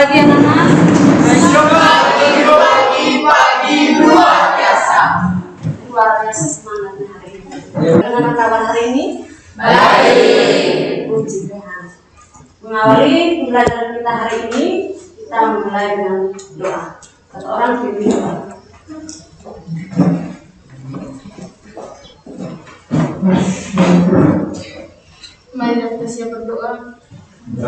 pagi anak-anak. Pagi luar biasa. Luar biasa semangatnya hari ini. Bagaimana kabar hari ini? Baik. Puji Tuhan. Mengawali pembelajaran kita hari ini, kita mulai dengan doa. Satu orang pimpin doa. Mari kita siap berdoa. Ya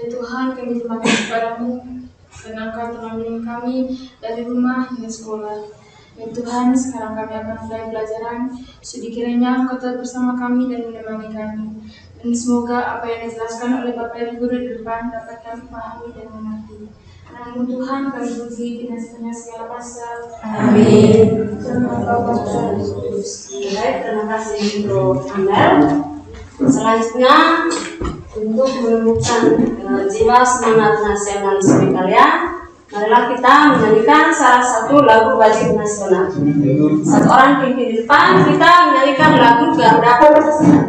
Tuhan, kami terima kasih padamu karena Engkau telah menolong kami dari rumah hingga sekolah. Ya Tuhan, sekarang kami akan mulai pelajaran. Sudi kiranya Engkau tetap bersama kami dan menemani kami. Dan semoga apa yang dijelaskan oleh Bapak Ibu Guru di depan dapat kami pahami dan mengerti. Namun Tuhan, kami puji dengan sepenuhnya segala masa. Amin. Amin. Baik, terima kasih untuk Amel. Selanjutnya untuk menumbuhkan jiwa semangat nasionalisme kalian, marilah kita menyanyikan salah satu lagu wajib nasional. Satu orang pimpin di depan, kita menyanyikan lagu Garuda Pancasila.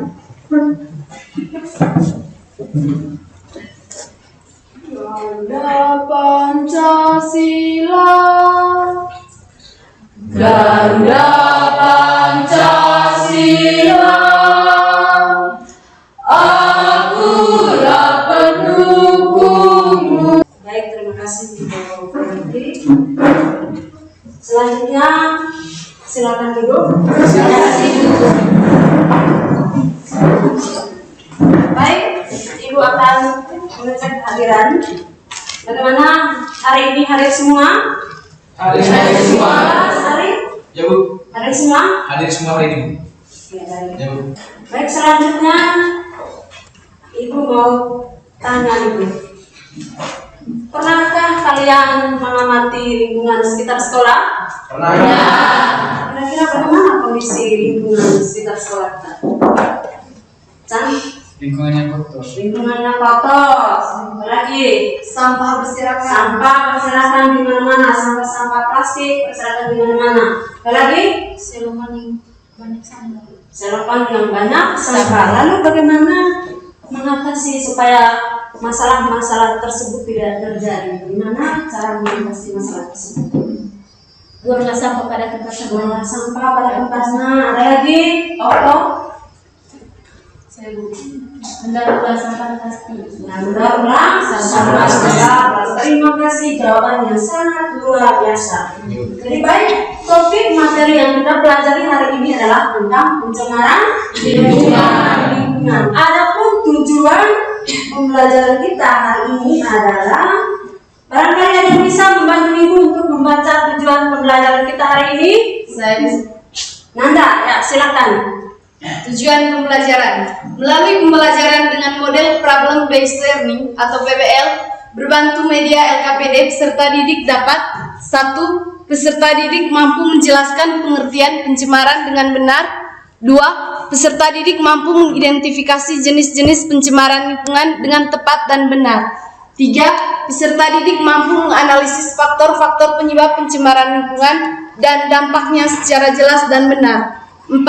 Garuda Pancasila, Garuda Pancasila, akulah pendukungmu. Baik, terima kasih untuk berhenti. Selanjutnya silakan duduk. Baik, Ibu akan mengecek kehadiran. Bagaimana hari ini hadir semua? Hadir semua. Hari? Ya Bu. Hadir semua? Hadir semua hari ini. Ya, baik. Ya Bu. Baik, selanjutnya Ibu mau tanya Ibu. Pernahkah kalian mengamati lingkungan sekitar sekolah? Pernah. Kira-kira bagaimana kondisi lingkungan sekitar sekolah kita? Can? Lingkungannya kotor. Lingkungannya kotor. Apalagi sampah berserakan. sampah berserakan di mana-mana, sampah-sampah plastik berserakan di mana-mana. Apalagi Selokan yang banyak sampah. selokan yang banyak sampah. Lalu bagaimana mengatasi supaya masalah-masalah tersebut tidak terjadi? Bagaimana cara mengatasi masalah tersebut? Buanglah sampah pada tempatnya. Buanglah sampah pada tempatnya. Ada lagi? Saya Bu. Mendaur sampah plastik. Mendaur-ulang sampah plastik. Terima kasih, jawaban yang sangat luar biasa. Jadi baik, topik materi yang kita pelajari hari ini adalah tentang pencemaran lingkungan. Adapun tujuan pembelajaran kita hari ini adalah, barangkali ada yang bisa membantu Ibu untuk membaca tujuan pembelajaran kita hari ini. Saya Nanda, ya silakan. Tujuan pembelajaran. Melalui pembelajaran dengan model Problem Based Learning atau PBL, berbantu media LKPD, peserta didik dapat 1. Peserta didik mampu menjelaskan pengertian pencemaran dengan benar. 2. Peserta didik mampu mengidentifikasi jenis-jenis pencemaran lingkungan dengan tepat dan benar. 3. Peserta didik mampu menganalisis faktor-faktor penyebab pencemaran lingkungan dan dampaknya secara jelas dan benar. 4.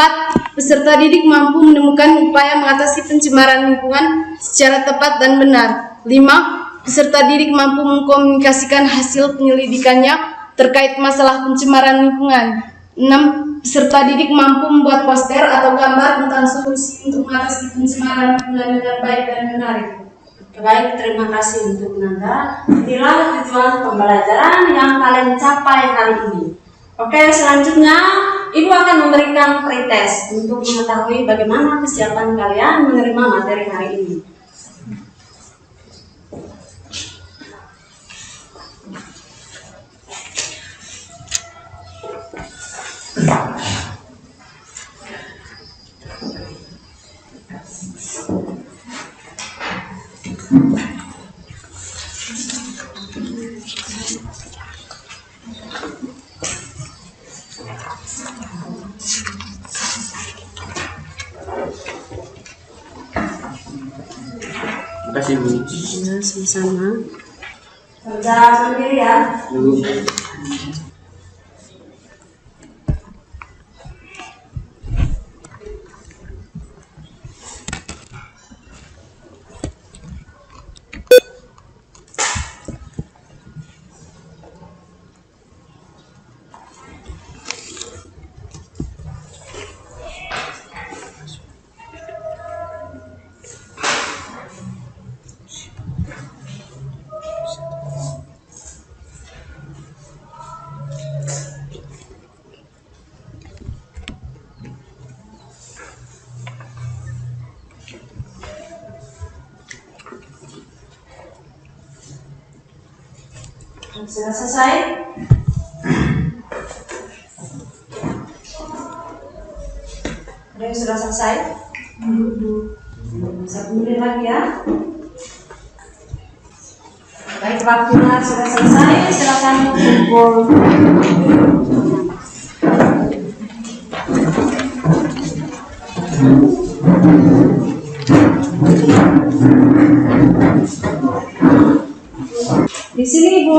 Peserta didik mampu menemukan upaya mengatasi pencemaran lingkungan secara tepat dan benar. 5. Peserta didik mampu mengkomunikasikan hasil penyelidikannya terkait masalah pencemaran lingkungan. 6. Peserta didik mampu membuat poster atau gambar tentang solusi untuk mengatasi pencemaran lingkungan dengan baik dan menarik. Baik, terima kasih untuk Nanda. Inilah tujuan pembelajaran yang kalian capai hari ini. Oke, selanjutnya Ibu akan memberikan pretest untuk mengetahui bagaimana kesiapan kalian menerima materi hari ini. Terima kasih Bu. Ya, sama-sama. Kerja sendiri ya. Sudah selesai? Ada yang sudah selesai? 1 menit lagi ya. Baik, waktunya sudah selesai. Silakan kumpul. Di sini Ibu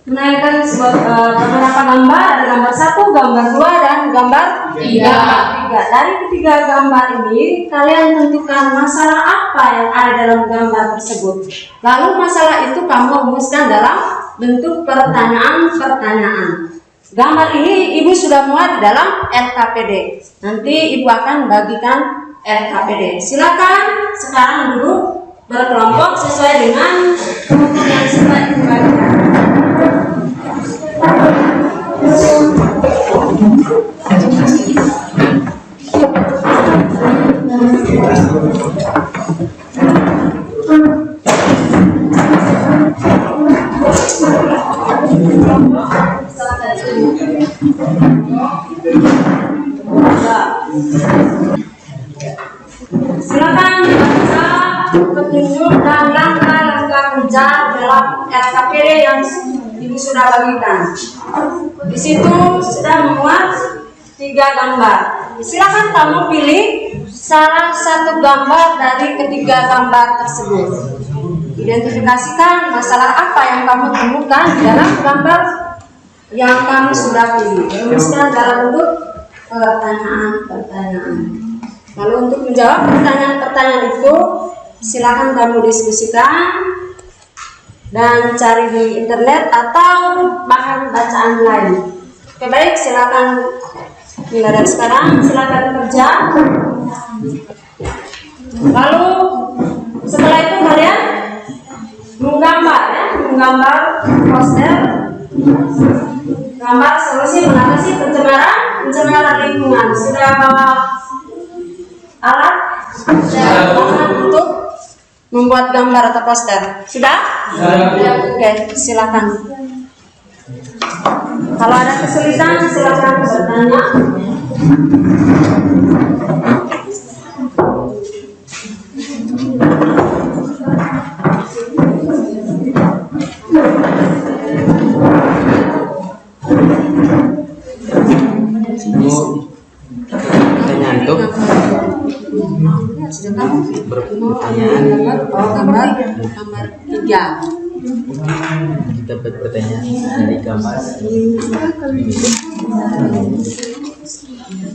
menaikkan beberapa gambar, ada gambar 1, gambar 2, dan gambar 3. Dari ketiga gambar ini, kalian tentukan masalah apa yang ada dalam gambar tersebut. Lalu masalah itu kamu rumuskan dalam bentuk pertanyaan-pertanyaan. Gambar ini Ibu sudah muat dalam LKPD. Nanti Ibu akan bagikan LKPD. Silakan sekarang duduk berkelompok sesuai dengan kelompok yang sudah dibagikan. Silakan baca petunjuk dan langkah-langkah kerja dalam LKPD yang Ibu sudah bagikan. Di situ sudah memuat 3 gambar. Silakan kamu pilih salah satu gambar dari ketiga gambar tersebut. Identifikasikan masalah apa yang kamu temukan dalam gambar yang kamu sudah pilih. Rumuskan dalam bentuk pertanyaan-pertanyaan. Lalu untuk menjawab pertanyaan-pertanyaan itu, silakan kamu diskusikan dan cari di internet atau bahan bacaan lain. Oke, baik, silakan mulai dari sekarang, silakan kerja. Lalu setelah itu kalian menggambar ya, menggambar poster, gambar solusi mengatasi pencemaran lingkungan. Sudah bawa alat untuk membuat gambar atau poster? Sudah? Oke, silakan. Kalau ada kesulitan silakan bertanya. Pertanyaan itu gambar 3. kita bertanya dari gambar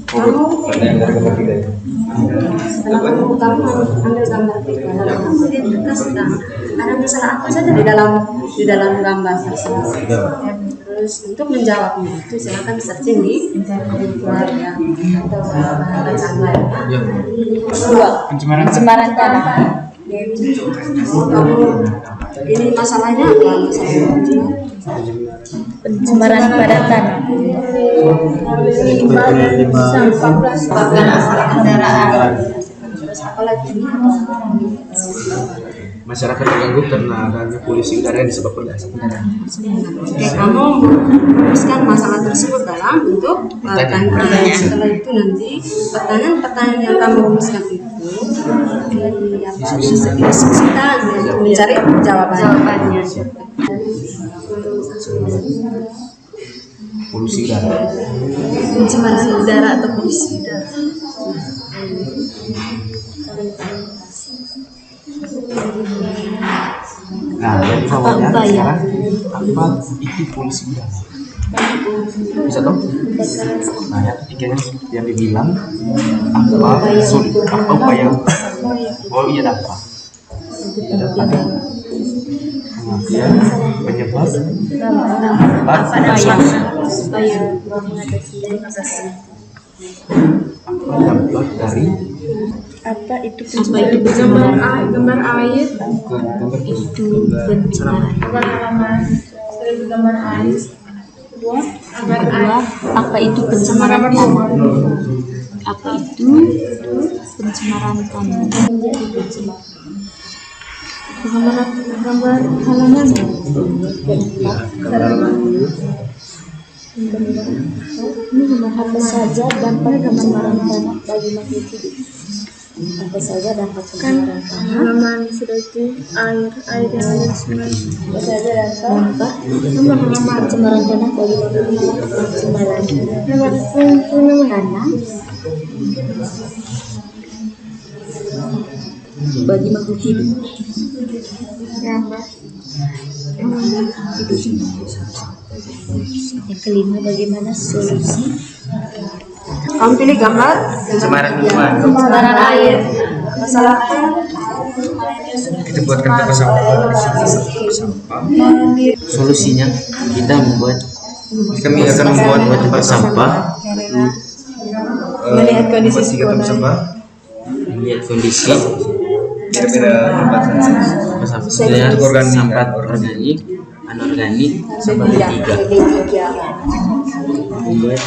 pertanyaan dari gambar 3 ya. Setelah kamu ambil gambar 3, lalu kamu identifikasikan ada masalah apa saja di dalam gambar tersebut. Terus untuk menjawabnya itu silakan searching di luar ya atau bahan bacaan lain. Pencemaran tanah. Ini masalahnya apa? Pencemaran pada tanah. Masalah kendaraan. Masyarakat terganggu karena adanya polusi udara yang disebabkan dari asap kendaraan. Oke, kamu merumuskan masalah tersebut dalam bentuk pertanyaan. Setelah itu nanti pertanyaan-pertanyaan yang kamu rumuskan itu diskusikan untuk mencari jawabannya. Polusi udara. Pencemaran udara atau polusi udara. Nah, yang jawabnya sekarang apa itu polusi udara? Bisa toh? Nah, yang ketiganya yang dibilang apa sulit apa yang iya dapat kemudian penyebab dampak dari Apa itu pencemaran air? Gambar air itu pencemaran. Gambar air. Kedua, Apa itu pencemaran tanah? Apa itu pencemaran tanah? Gambar halaman. Ini apa saja dampak pencemaran tanah bagi makhluk hidup. Apa saja dampak pencemaran tanah? Halaman seperti air yang ada di sungai. Apa saja dampak pencemaran tanah bagi makhluk hidup. Pencemaran tanah bagi makhluk hidup. Yang kelima, bagaimana solusi? Kamu pilih gambar Pencemaran lingkungan. pencemaran air. Masalah Kita buatkan tempat sampah. Solusinya kita kami akan membuat tempat sampah. Melihat kondisi tempat sampah. Melihat kondisi tempat sampah. Misalnya sampah organik, anorganik, sampah B3. Membuat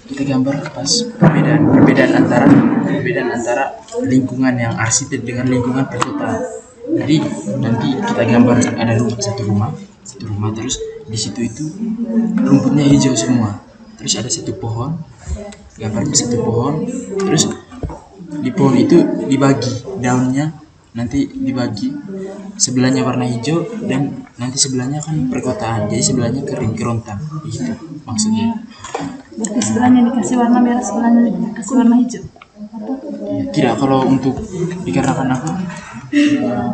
kita gambar pas perbedaan antara lingkungan yang arsip dengan lingkungan perkotaan. Jadi nanti kita gambar ada satu rumah terus di situ itu rumputnya hijau semua. Terus ada satu pohon, gambarnya satu pohon, terus di pohon itu dibagi daunnya, nanti dibagi sebelahnya warna hijau dan nanti sebelahnya kan perkotaan, jadi sebelahnya kering kerontang itu maksudnya. Berarti sebelahnya dikasih warna merah, sebelahnya dikasih warna hijau. Tidak, kalau untuk dikarenakan apa,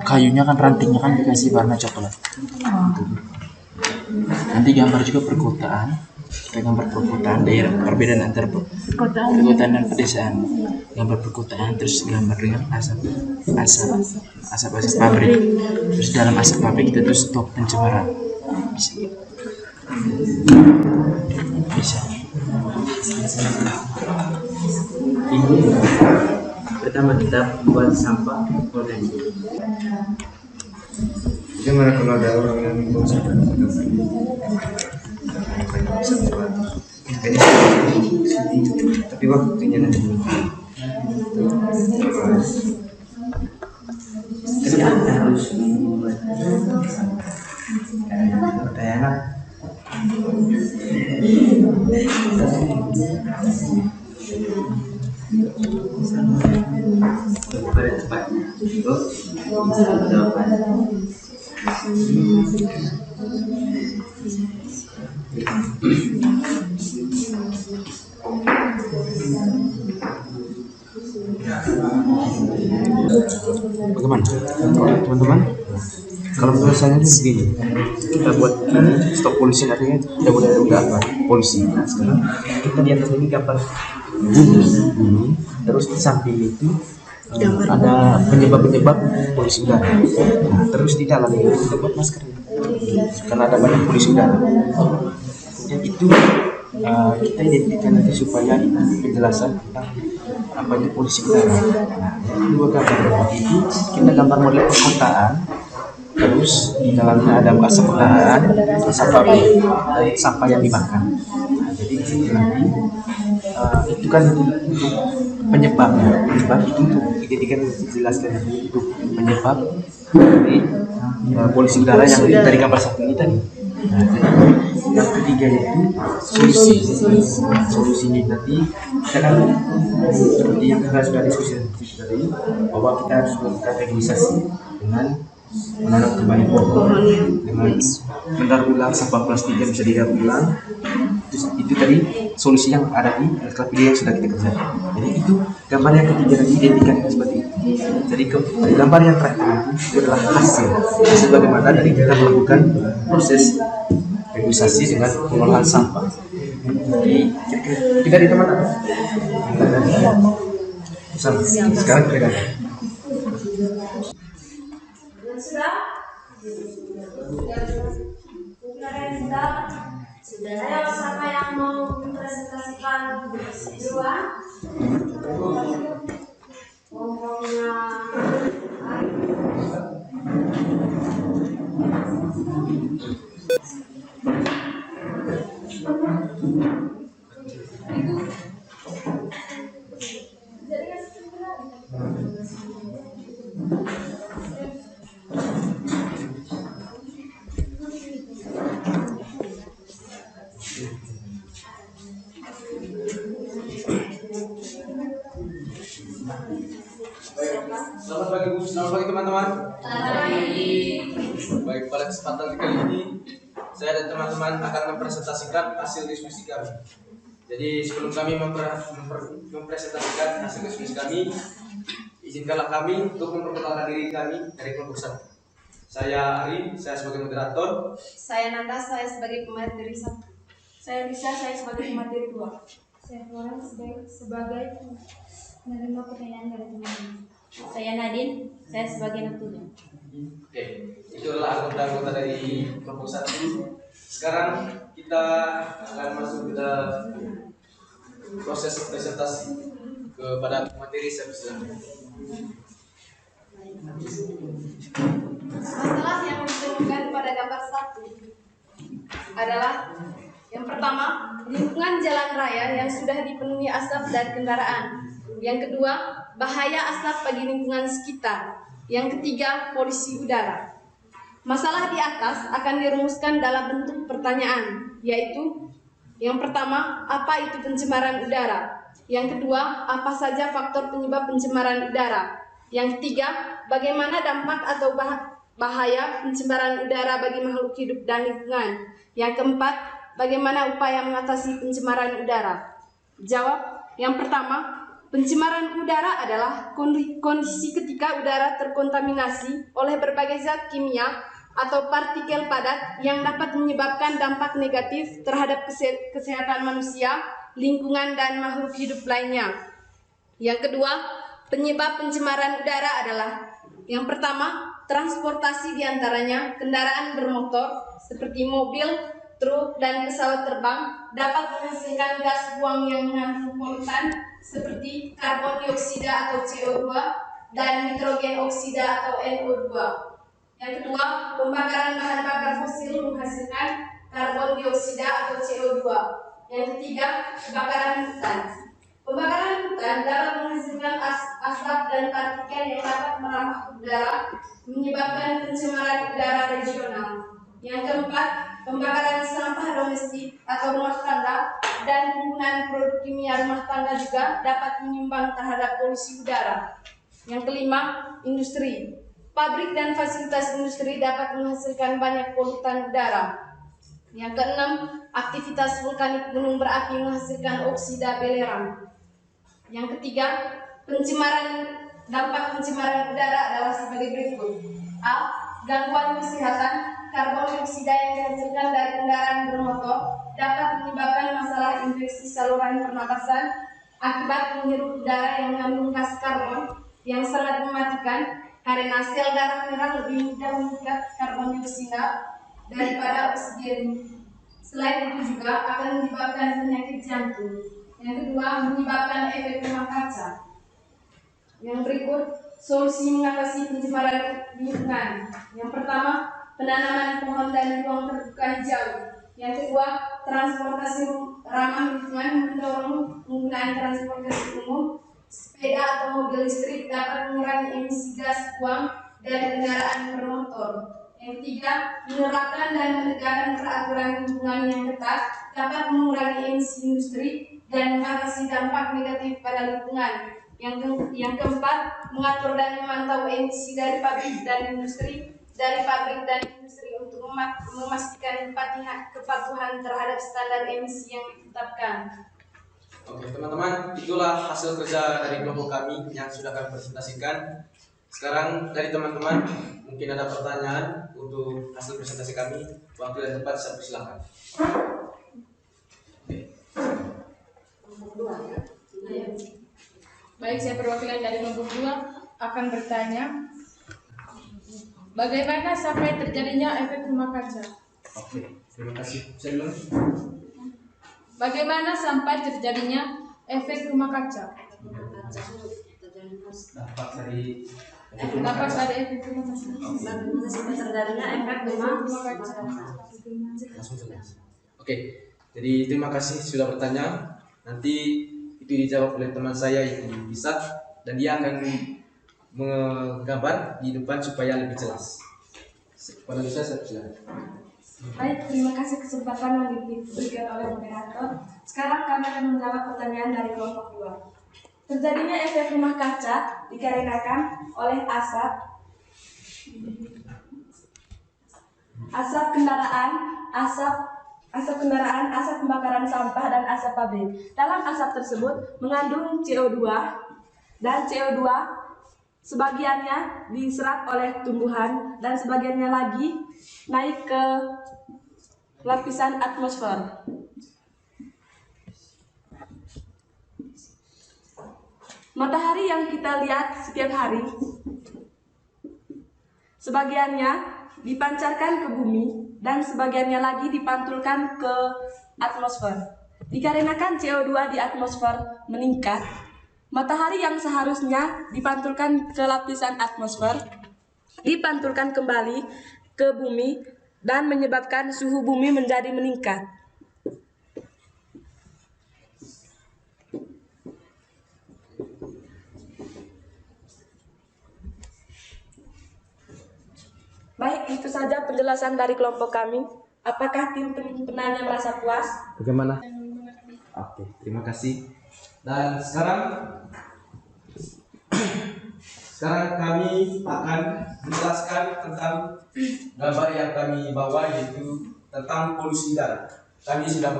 kayunya kan rantingnya kan dikasih warna coklat. Nanti gambar juga perkotaan, kita gambar perkotaan daerah, perbedaan antara perkotaan dan pedesaan. Gambar perkotaan, terus gambar dengan asap pabrik. Terus dalam asap pabrik kita tuh stop pencemaran. Bisa. Ini pertama kita buat sampah organik. Gimana kalau ada orang yang buang sampah? Tapi waktunya nanti. Tapi Anda harus membuat Pertanyaan. pada tempatnya. Jawaban. Bagaimana teman-teman? Kalau menurut saya itu begini, kita buat ini stop polisi, artinya tidak boleh ada apa polisi. Nah, sekarang kita di atas ini gambar bumi, terus di samping itu ada penyebab polusi udara. Nah, terus di dalam ini kita buat masker karena ada banyak polusi udara. Kemudian itu kita identifikasi nanti supaya itu penjelasan tentang apa itu polusi udara. Nah, dua gambar itu kita gambar model perkotaan, terus di dalamnya ada asap perkotaan, sampah yang dimakan. Nah, jadi di sini nanti itu kan untuk penyebabnya, itu untuk identifikasi dijelaskan itu penyebab dari polusi udara yang dari gambar satu ini tadi. Nah, jadi yang ketiga itu solusinya nanti kita kan seperti yang kita sudah diskusi tadi bahwa kita harus melakukan regenerasi dengan menanam kembali pohon, dengan mendaur ulang sampah plastik yang bisa didaur ulang. Itu tadi solusi yang ada di LKPD yang sudah kita kerjakan. Jadi itu gambar yang ketiga tadi identifikasikan seperti itu. Jadi gambar yang terakhir itu adalah hasil bagaimana dari kita melakukan proses regenerasi dengan pengolahan sampah. Jadi kita di teman apa? Sekarang kita sudah. Ayo, siapa yang mau mempresentasikan duluan? Ngomongnya Selamat pagi Bu, selamat pagi teman-teman. Baik, pada kesempatan kali ini saya dan teman-teman akan mempresentasikan hasil diskusi kami. Jadi sebelum kami mempresentasikan hasil diskusi kami, izinkanlah kami untuk memperkenalkan diri kami dari kelompok 1. Saya Ari, saya sebagai moderator. Saya Nanda, saya sebagai pemateri 1. Saya Lisa, saya sebagai pemateri 2. Saya Florence sebagai menerima pertanyaan dari teman-teman. Saya Nadine, saya sebagai natulen. Oke, itu adalah anggota-anggota dari kelompok 1. Sekarang kita akan masuk ke proses presentasi kepada materi selanjutnya. Masalah yang ditemukan pada gambar 1 adalah yang pertama, lingkungan jalan raya yang sudah dipenuhi asap dari kendaraan. Yang kedua, bahaya asap bagi lingkungan sekitar. Yang ketiga, polusi udara. Masalah di atas akan dirumuskan dalam bentuk pertanyaan, yaitu yang pertama, apa itu pencemaran udara? Yang kedua, apa saja faktor penyebab pencemaran udara? Yang ketiga, bagaimana dampak atau bahaya pencemaran udara bagi makhluk hidup dan lingkungan? Yang keempat, bagaimana upaya mengatasi pencemaran udara? Jawab, yang pertama, pencemaran udara adalah kondisi ketika udara terkontaminasi oleh berbagai zat kimia atau partikel padat yang dapat menyebabkan dampak negatif terhadap kesehatan manusia, lingkungan, dan makhluk hidup lainnya. Yang kedua, penyebab pencemaran udara adalah yang pertama, transportasi diantaranya kendaraan bermotor seperti mobil, truk, dan pesawat terbang dapat menghasilkan gas buang yang mengandung polutan seperti karbon dioksida atau CO2 dan nitrogen oksida atau NO2. Yang kedua, pembakaran bahan bakar fosil menghasilkan karbon dioksida atau CO2. Yang ketiga, kebakaran hutan. Pembakaran hutan dapat menghasilkan asap dan partikel yang dapat merambat udara, menyebabkan pencemaran udara regional. Yang keempat, pembakaran sampah domestik atau rumah tangga dan penggunaan produk kimia rumah tangga juga dapat menyumbang terhadap polusi udara. Yang kelima, industri. Pabrik dan fasilitas industri dapat menghasilkan banyak polutan udara. Yang keenam, aktivitas vulkanik gunung berapi menghasilkan oksida belerang. Yang ketiga, dampak pencemaran udara adalah sebagai berikut. A. Gangguan kesehatan. Karbon dioksida yang dihasilkan dari kendaraan bermotor dapat menyebabkan masalah infeksi saluran pernapasan akibat menghirup udara yang mengandung gas karbon yang sangat mematikan karena sel darah merah lebih mudah mengikat karbon dioksida daripada oksigen. Selain itu juga akan menyebabkan penyakit jantung. Yang kedua, menyebabkan efek rumah kaca. Yang berikut, solusi mengatasi pencemaran lingkungan. Yang pertama, penanaman pohon dan ruang terbuka hijau. Yang kedua, transportasi ramah lingkungan, mendorong penggunaan transportasi umum, sepeda atau mobil listrik dapat mengurangi emisi gas buang dari kendaraan bermotor. Yang ketiga, menerapkan dan menegakkan peraturan lingkungan yang ketat dapat mengurangi emisi industri dan mengatasi dampak negatif pada lingkungan. Yang keempat, mengatur dan memantau emisi dari pabrik dan industri untuk memastikan kepatuhan terhadap standar emisi yang ditetapkan. Oke teman-teman, itulah hasil kerja dari kelompok kami yang sudah kami presentasikan. Sekarang dari teman-teman mungkin ada pertanyaan untuk hasil presentasi kami. Waktu dan tempat saya persilakan. Baik, saya perwakilan dari kelompok 2 akan bertanya, bagaimana sampai terjadinya efek rumah kaca? Oke, terima kasih. Saya dulu. Bagaimana sampai terjadinya efek rumah kaca? Dampak dari Dampak dari efek rumah kaca. Bagaimana sampai terjadinya efek rumah kaca? Langsung saja. Oke, jadi terima kasih sudah bertanya. Nanti itu dijawab oleh teman saya itu bisa dan dia akan menggambar di depan supaya lebih jelas. Pada saya silakan. Baik, terima kasih kesempatan yang diberikan oleh moderator. Sekarang kami akan menjawab pertanyaan dari kelompok 2. Terjadinya efek rumah kaca dikarenakan oleh asap kendaraan, asap pembakaran sampah dan asap pabrik. Dalam asap tersebut mengandung CO2 dan CO2 sebagiannya diserap oleh tumbuhan dan sebagiannya lagi naik ke lapisan atmosfer. Matahari yang kita lihat setiap hari, sebagiannya dipancarkan ke bumi dan sebagiannya lagi dipantulkan ke atmosfer. Dikarenakan CO2 di atmosfer meningkat, matahari yang seharusnya dipantulkan ke lapisan atmosfer dipantulkan kembali ke bumi dan menyebabkan suhu bumi menjadi meningkat. Baik, itu saja penjelasan dari kelompok kami. Apakah tim penanya merasa puas? Bagaimana? Oke, terima kasih. Dan sekarang kami akan menjelaskan tentang gambar yang kami bawa, yaitu tentang polusi udara. Kami sudah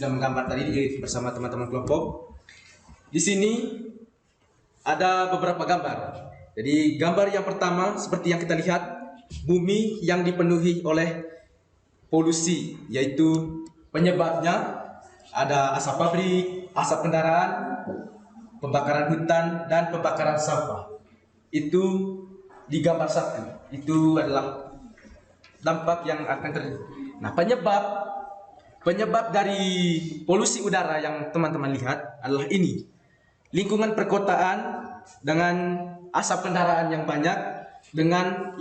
menggambar tadi bersama teman-teman kelompok. Di sini ada beberapa gambar. Jadi gambar yang pertama seperti yang kita lihat, bumi yang dipenuhi oleh polusi, yaitu penyebabnya ada asap pabrik, asap kendaraan, pembakaran hutan, dan pembakaran sampah. Itu di gambar 1. Itu adalah dampak yang akan terjadi. Nah, penyebab dari polusi udara yang teman-teman lihat adalah ini. Lingkungan perkotaan dengan asap kendaraan yang banyak, dengan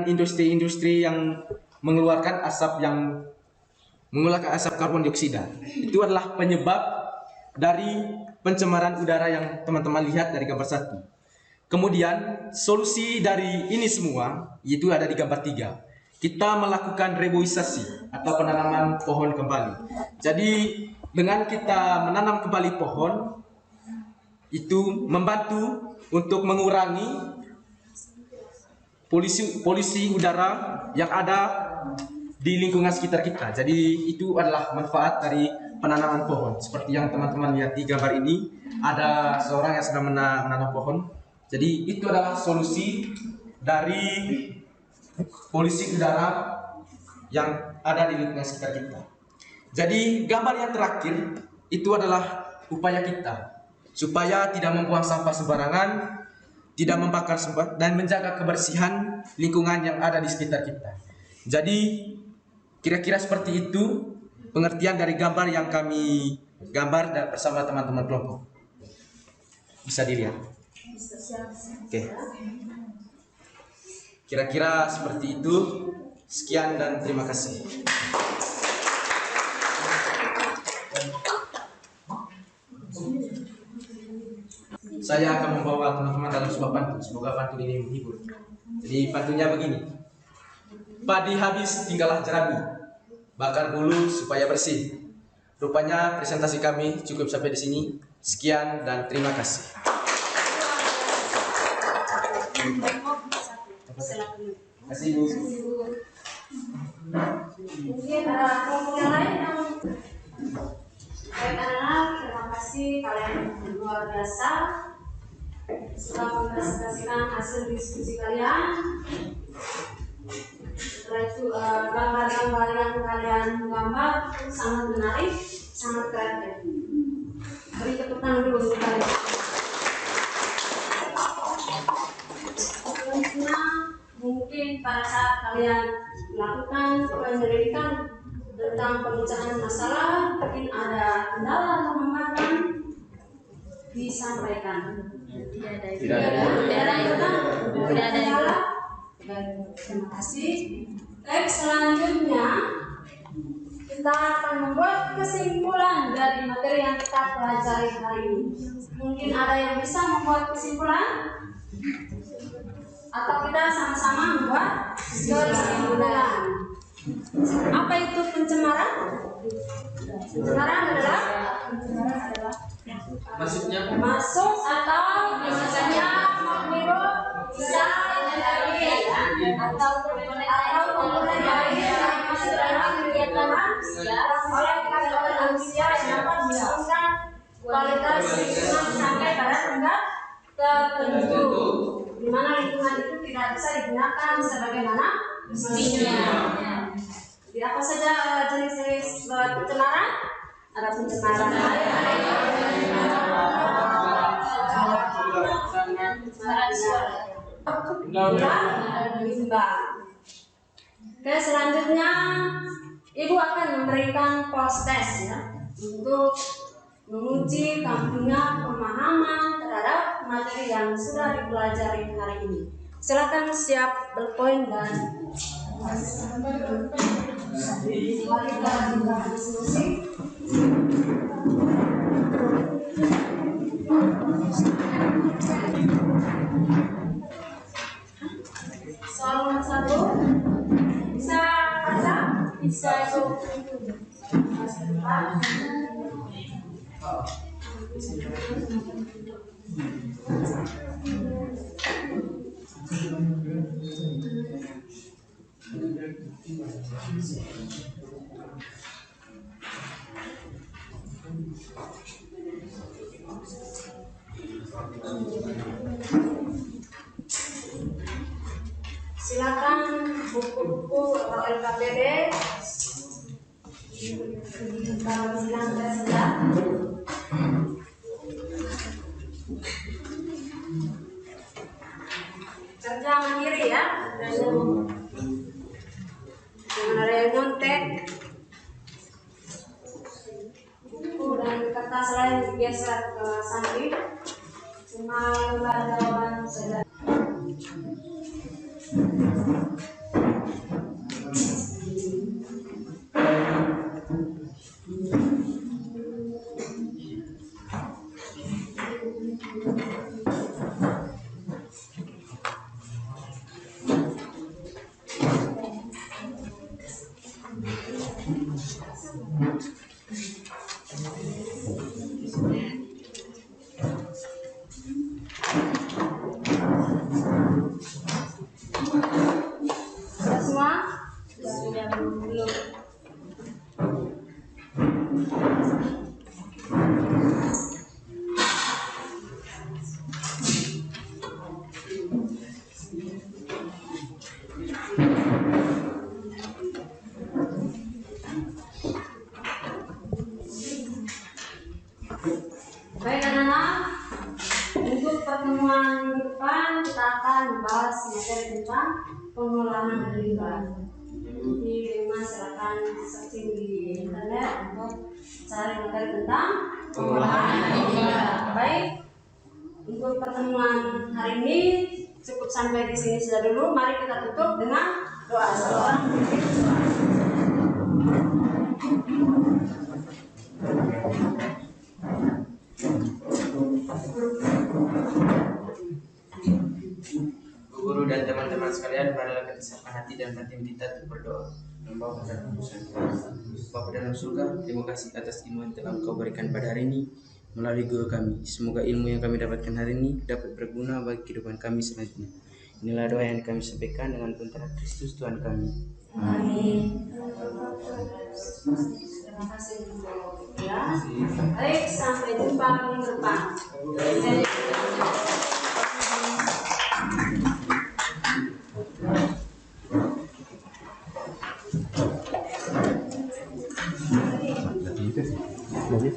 industri-industri yang mengeluarkan asap karbon dioksida. Itu adalah penyebab dari pencemaran udara yang teman-teman lihat dari gambar 1. Kemudian solusi dari ini semua itu ada di gambar 3. Kita melakukan reboisasi atau penanaman pohon kembali. Jadi dengan kita menanam kembali pohon, itu membantu untuk mengurangi polusi udara yang ada di lingkungan sekitar kita. Jadi itu adalah manfaat dari penanaman pohon. Seperti yang teman-teman lihat di gambar ini, ada seorang yang sedang menanam pohon. Jadi itu adalah solusi dari polusi udara yang ada di lingkungan sekitar kita. Jadi gambar yang terakhir itu adalah upaya kita supaya tidak membuang sampah sembarangan, tidak membakar sampah, dan menjaga kebersihan lingkungan yang ada di sekitar kita. Jadi kira-kira seperti itu pengertian dari gambar yang kami gambar bersama teman-teman kelompok. Bisa dilihat. Oke. Kira-kira seperti itu. Sekian dan terima kasih. Saya akan membawa teman-teman dalam sebuah pantun. Semoga pantun ini menghibur. Jadi pantunnya begini. Padi habis tinggallah jerami, bakar bulu supaya bersih. Rupanya presentasi kami cukup sampai di sini. Sekian dan terima kasih. Terima kasih Bu. Mungkin kelompok yang lain yang baik anak-anak, terima kasih kalian luar biasa setelah mempresentasikan hasil diskusi kalian. Setelah itu gambar-gambar yang kalian gambar sangat menarik, sangat kreatif. Beri tepuk tangan dulu untuk kalian. Selanjutnya mungkin pada saat kalian melakukan penyelidikan tentang pemecahan masalah, mungkin ada kendala atau hambatan, disampaikan. Tidak ada. Baik, terima kasih. Baik, selanjutnya kita akan membuat kesimpulan dari materi yang kita pelajari hari ini. Mungkin ada yang bisa membuat kesimpulan? Atau kita sama-sama membuat kesimpulan? Apa itu pencemaran? Pencemaran adalah memulai dari dalam kegiatan oleh manusia yang dapat menurunkan kualitas lingkungan sampai pada tingkat tertentu, di mana lingkungan itu tidak bisa digunakan sebagaimana mestinya. Di apa saja jenis-jenis pencemaran? Ada pencemaran air, pencemaran suara, limbah. Oke, selanjutnya Ibu akan memberikan proses ya untuk menguji kamunya pemahaman terhadap materi yang sudah dipelajari hari ini. Silakan siap berpoin dan mari kita lanjutkan diskusi. Soal nomor 1 bisa baca? Bisa itu. Silakan buku-buku atau LKPD kalau sedang tersedia. Kerja mandiri ya, jangan ada yang nyontek. Buku dan kertas lain digeser ke samping, cuma lembar jawaban saja. Semua sudah belum? Baik anak-anak, untuk pertemuan depan kita akan membahas materi tentang pengolahan limbah. Di rumah silakan searching di internet untuk cari materi tentang pengolahan limbah. Baik, untuk pertemuan hari ini cukup sampai di sini saja dulu. Mari kita tutup dengan doa. Guru dan teman-teman sekalian, marilah kita siapkan hati dan batin kita untuk berdoa. Bapa dalam surga, terima kasih atas ilmu yang telah Engkau berikan pada hari ini melalui guru kami. Semoga ilmu yang kami dapatkan hari ini dapat berguna bagi kehidupan kami selanjutnya. Inilah doa yang kami sampaikan dengan perintah Kristus Tuhan kami. Amin. Terima kasih ya. Baik, sampai jumpa minggu depan. Jadi